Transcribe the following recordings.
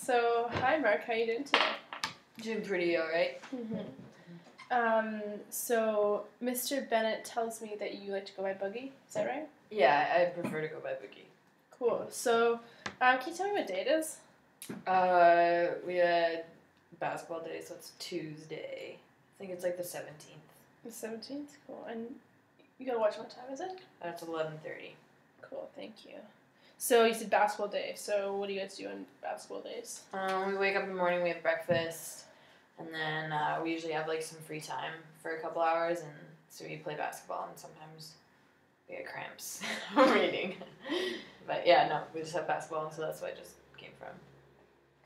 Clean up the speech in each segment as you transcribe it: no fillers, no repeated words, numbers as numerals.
So, hi Mark, how you doing today? Doing pretty alright. So Mr. Bennett tells me that you like to go by Boogie. Is that right? Yeah, I prefer to go by Boogie. Cool. So, can you tell me what day it is? We had basketball day, so it's Tuesday. I think it's like the 17th. The 17th? Cool. And you gotta watch what time is it? That's 11:30. Cool, thank you. So, you said basketball day. So, what do you guys do on basketball days? We wake up in the morning, we have breakfast, and then we usually have like some free time for a couple hours, and so we play basketball, and sometimes we get cramps reading. But yeah, no, we just have basketball, so that's where I just came from.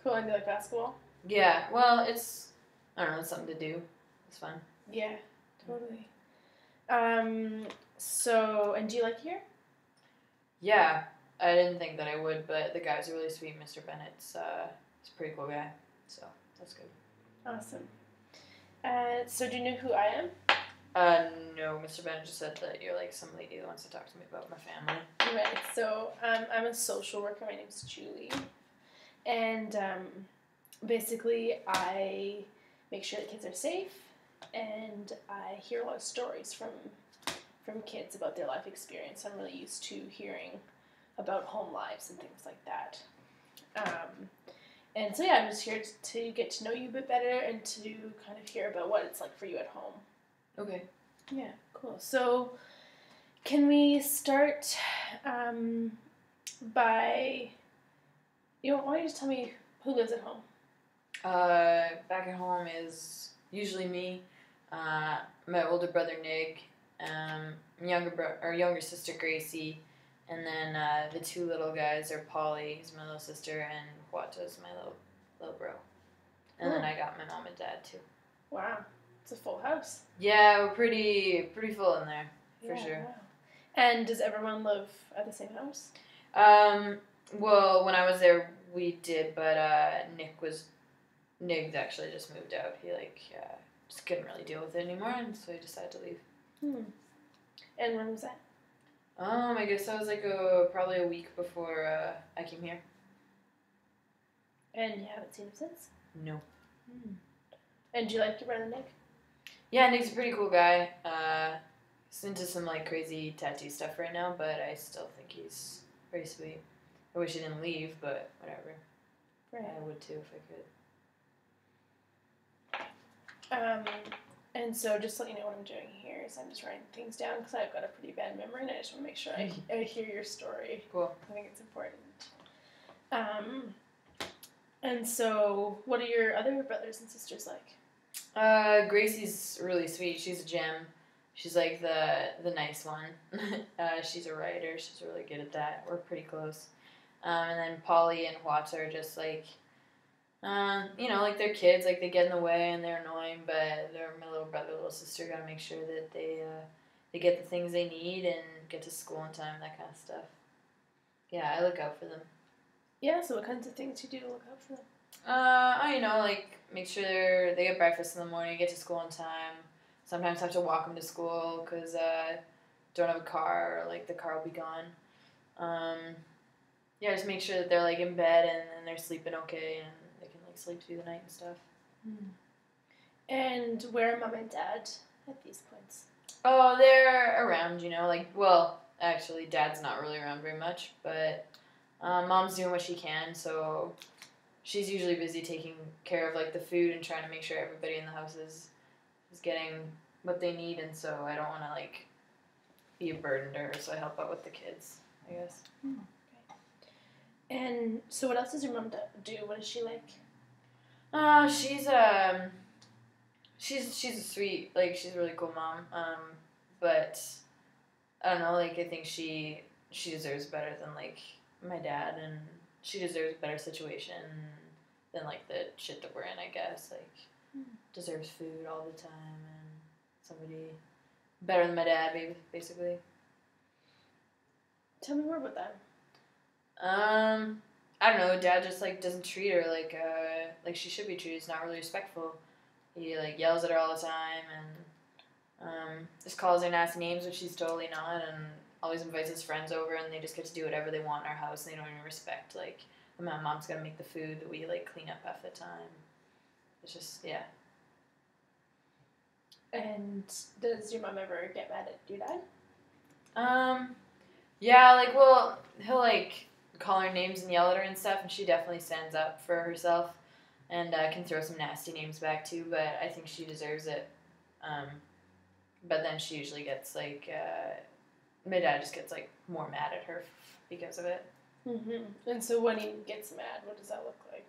Cool, and you like basketball? Yeah, well, it's, I don't know, it's something to do. It's fun. Yeah, totally. So, and do you like it here? Yeah, I didn't think that I would, but the guy's really sweet. Mr. Bennett's he's a pretty cool guy, so that's good. Awesome. So do you know who I am? No, Mr. Bennett just said that you're like some lady that wants to talk to me about my family. Right, so I'm a social worker. My name's Julie. And basically, I make sure the kids are safe, and I hear a lot of stories from kids about their life experience. I'm really used to hearing about home lives and things like that. And so yeah, I'm just here to get to know you a bit better and to kind of hear about what it's like for you at home. Okay. Yeah, cool. So can we start by, why don't you just tell me who lives at home? Back at home is usually me, my older brother Nick, younger sister Gracie, and then the two little guys are Polly, who's my little sister, and Huata's my little bro. And then I got my mom and dad too. Wow, it's a full house. Yeah, we're pretty full in there, for sure. Wow. And does everyone live at the same house? Well, when I was there, we did, but Nick actually just moved out. He just couldn't really deal with it anymore, and so he decided to leave. And when was that? I guess that was probably a week before I came here. And you haven't seen him since? No. And do you like your brother Nick? Yeah, Nick's a pretty cool guy. He's into some crazy tattoo stuff right now, but I still think he's very sweet. I wish he didn't leave, but whatever. Right. I would too if I could. And so just to let you know what I'm doing here is I'm just writing things down because I've got a pretty bad memory and I just want to make sure I hear your story. Cool. I think it's important. And so what are your other brothers and sisters like? Gracie's really sweet. She's a gem. She's like the nice one. She's a writer. She's really good at that. We're pretty close. And then Polly and Watts are just they're kids. They get in the way and they're annoying, but they're my little brother, little sister. Gotta make sure that they get the things they need and get to school on time, that kind of stuff. Yeah, I look out for them. Yeah, so what kinds of things you do to look out for them? Make sure they get breakfast in the morning, get to school on time. Sometimes have to walk them to school because don't have a car or the car will be gone. Just make sure that they're in bed and they're sleeping okay and they can sleep through the night and stuff. And where are mom and dad at these points? Oh, they're around, actually dad's not really around very much, but mom's doing what she can, so she's usually busy taking care of the food and trying to make sure everybody in the house is getting what they need, and so I don't want to be a burden to her, so I help out with the kids, I guess. Okay. And so what else does your mom do? What is she like? She's a sweet, she's a really cool mom, but I don't know, I think she deserves better than my dad, and she deserves a better situation than the shit that we're in, I guess. Deserves food all the time and somebody better than my dad, basically. Tell me more about that. I don't know. Dad just doesn't treat her like she should be treated. He's not really respectful. He yells at her all the time and just calls her nasty names, which she's totally not, and always invites his friends over, and they just get to do whatever they want in our house, and they don't even respect My mom's gotta make the food that we like clean up half the time. It's just yeah. And does your mom ever get mad at your dad? Yeah, like well, he'll like call her names and yell at her and stuff, and she definitely stands up for herself, and can throw some nasty names back too. But I think she deserves it. But then she usually gets like my dad just gets like more mad at her because of it. Mm-hmm. And so when he gets mad, what does that look like?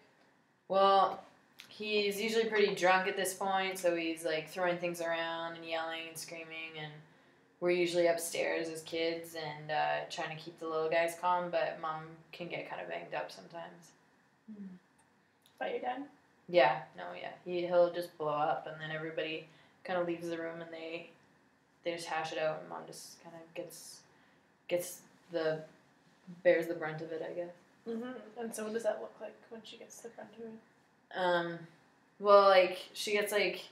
Well, he's usually pretty drunk at this point, so he's like throwing things around and yelling and screaming, and we're usually upstairs as kids and trying to keep the little guys calm, but mom can get kind of banged up sometimes. By your dad? Yeah, no, yeah. He'll just blow up, and then everybody kind of leaves the room, and they just hash it out, and mom just kind of bears the brunt of it, I guess. Mm-hmm. And so what does that look like when she gets the brunt of it? Well, like, she gets, like,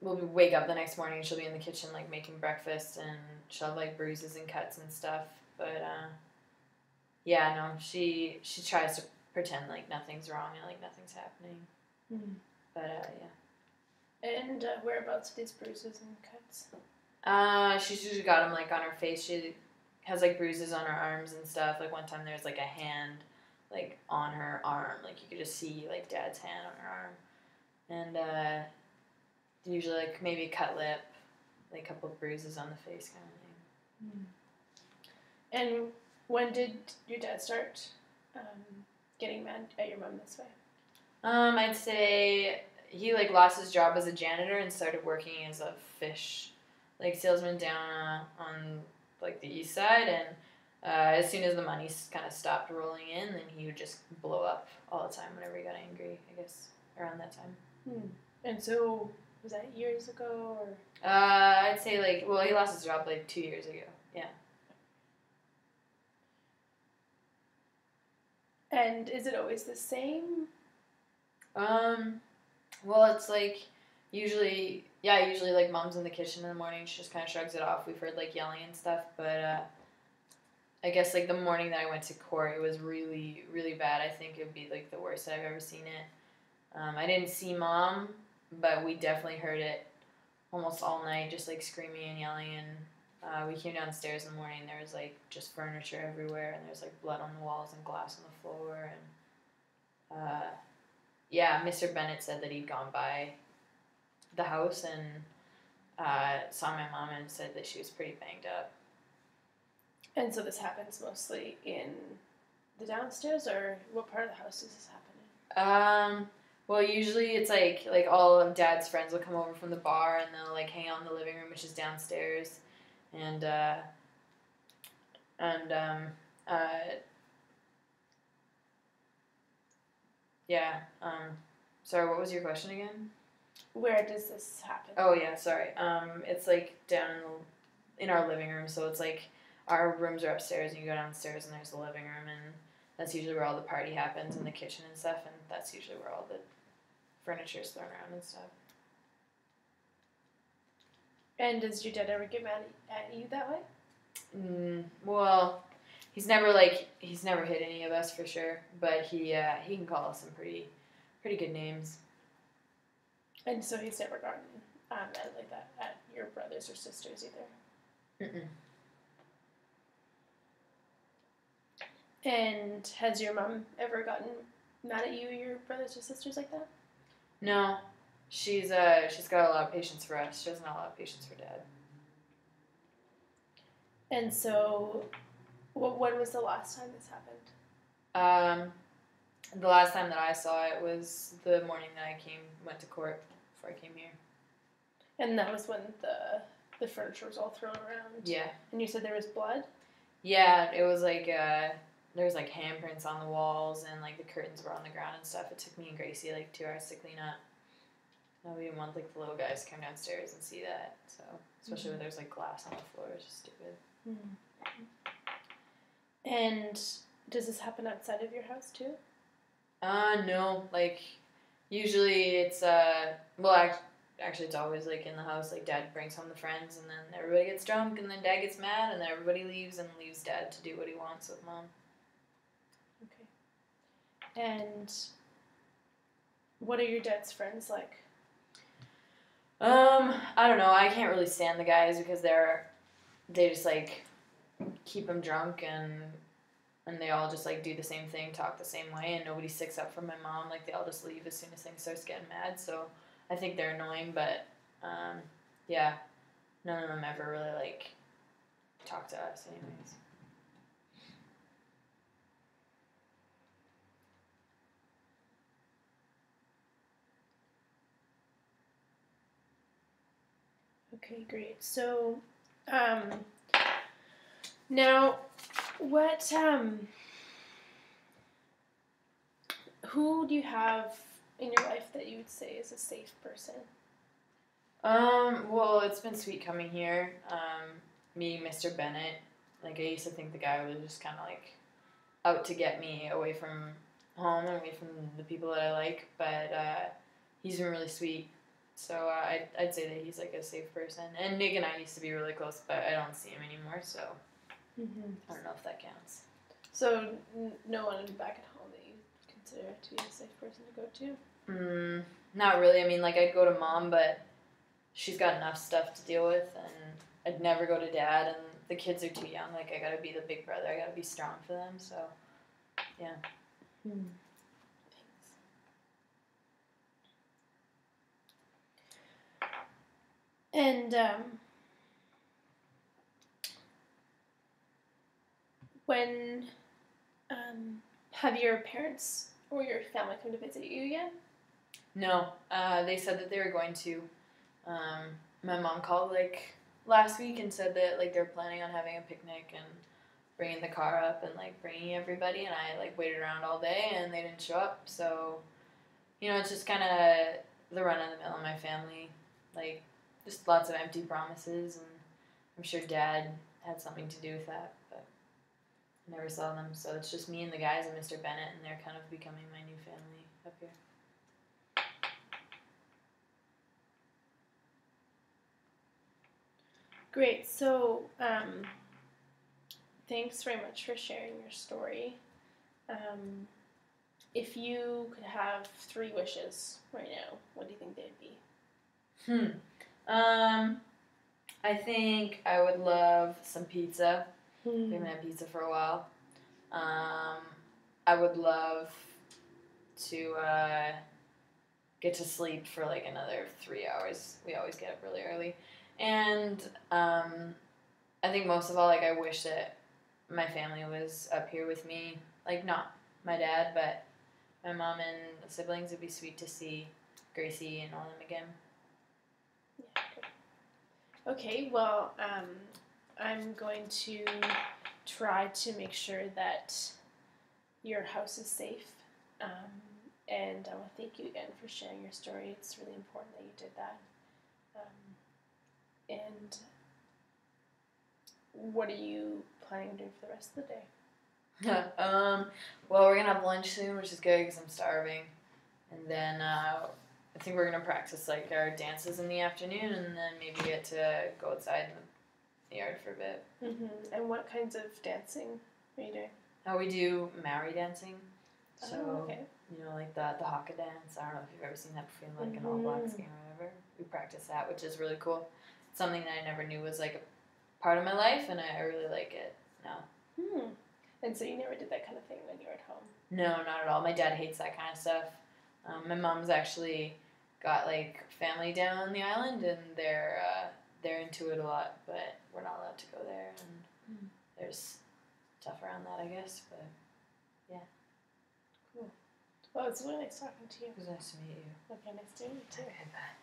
we'll wake up the next morning and she'll be in the kitchen, like, making breakfast, and she'll have, like, bruises and cuts and stuff, but, yeah, no, she tries to pretend like nothing's wrong and, like, nothing's happening, but, yeah. And whereabouts are these bruises and cuts? She's usually got them, like, on her face. She has, like, bruises on her arms and stuff. Like, one time there was, like, a hand, like, on her arm. Like, you could just see, like, Dad's hand on her arm. And, usually, like, maybe a cut lip, like, a couple of bruises on the face kind of thing. And when did your dad start getting mad at your mom this way? I'd say he, like, lost his job as a janitor and started working as a fish, like, salesman down on, like, the east side, and as soon as the money kind of stopped rolling in, then he would just blow up all the time whenever he got angry, I guess, around that time. And so, was that years ago, or? I'd say, like, well, he lost his job, like, 2 years ago, yeah. And is it always the same? Well, it's, like, usually, like, mom's in the kitchen in the morning, she just kind of shrugs it off. We've heard, like, yelling and stuff, but, I guess, like, the morning that I went to court, it was really, really bad. I think it would be, like, the worst that I've ever seen it. I didn't see mom, but we definitely heard it almost all night, just, like, screaming and yelling, and we came downstairs in the morning, there was, like, just furniture everywhere, and there was, like, blood on the walls and glass on the floor, and, yeah, Mr. Bennett said that he'd gone by the house and saw my mom and said that she was pretty banged up. And so this happens mostly in the downstairs, or what part of the house does this happen in? Well, usually it's like all of Dad's friends will come over from the bar and they'll like hang out in the living room, which is downstairs, and yeah. Sorry, what was your question again? Where does this happen? Oh yeah, sorry. It's like down in our living room, so it's like our rooms are upstairs, and you go downstairs, and there's the living room, and that's usually where all the party happens, in the kitchen and stuff, and that's usually where all the furniture is thrown around and stuff. And does your dad ever get mad at you that way? Well, he's never hit any of us for sure, but he can call us some pretty good names. And so he's never gotten mad like that at your brothers or sisters either? Mm-mm. And has your mom ever gotten mad at you or your brothers or sisters like that? No. She's got a lot of patience for us. She doesn't have a lot of patience for Dad. And so, when was the last time this happened? The last time that I saw it was the morning that I went to court before I came here. And that was when the furniture was all thrown around? Yeah. And you said there was blood? Yeah, it was like, there was like handprints on the walls and like the curtains were on the ground and stuff. It took me and Gracie like 2 hours to clean up. No, we didn't want like the little guys to come downstairs and see that. So, especially when there's like glass on the floor, it's just stupid. And does this happen outside of your house too? No. Like, usually it's, well, actually it's always like in the house, like Dad brings home the friends and then everybody gets drunk and then Dad gets mad and then everybody leaves and leaves Dad to do what he wants with Mom. Okay. And what are your dad's friends like? I don't know. I can't really stand the guys because they just like keep him drunk and they all just like do the same thing, talk the same way, and nobody sticks up for my mom. Like they all just leave as soon as things starts getting mad. So I think they're annoying, but yeah, none of them ever really like talk to us, anyways. Okay, great. So, now, what, who do you have in your life that you would say is a safe person? Well, it's been sweet coming here. Me, Mr. Bennett. Like I used to think the guy was just kind of like out to get me away from home and away from the people that I like, but he's been really sweet. So I'd say that he's like a safe person. And Nick and I used to be really close, but I don't see him anymore, so I don't know if that counts. So, no one back at home that you consider to be a safe person to go to? Not really. I mean, like I'd go to mom, but she's got enough stuff to deal with, and I'd never go to dad, and the kids are too young. Like I gotta be the big brother. I gotta be strong for them. So, yeah. Thanks. And when have your parents or your family come to visit you yet? No, they said that they were going to. My mom called like last week and said that like they're planning on having a picnic and bringing the car up and like bringing everybody, and I like waited around all day and they didn't show up. So, it's just kind of the run of the mill in my family, like just lots of empty promises, and I'm sure Dad had something to do with that, but I never saw them. So it's just me and the guys and Mr. Bennett, and they're kind of becoming my new family up here. Great. So, thanks very much for sharing your story. If you could have 3 wishes right now, what do you think they'd be? I think I would love some pizza. We haven't Mm. had pizza for a while. I would love to get to sleep for like another 3 hours. We always get up really early. And I think most of all, like I wish that my family was up here with me. Like not my dad, but my mom and siblings. It'd be sweet to see Gracie and all them again. Yeah, good. Okay, well, I'm going to try to make sure that your house is safe. And I want to thank you again for sharing your story. It's really important that you did that. And what are you planning to do for the rest of the day? Well, we're gonna have lunch soon, which is good because I'm starving. And then I think we're gonna practice like our dances in the afternoon, and then maybe get to go outside in the yard for a bit. And what kinds of dancing are you doing? We do Maori dancing. So okay. like the haka dance. I don't know if you've ever seen that before, like an all blacks game or whatever. We practice that, which is really cool. It's something that I never knew was like a part of my life, and I really like it now. And so you never did that kind of thing when you were at home? No, not at all. My dad hates that kind of stuff. My mom's actually got like family down the island, and they're into it a lot, but we're not allowed to go there, and there's stuff around that, I guess. But yeah. Cool. Well, it's really nice talking to you. It was nice to meet you. Okay, nice to meet you too. Okay, bye.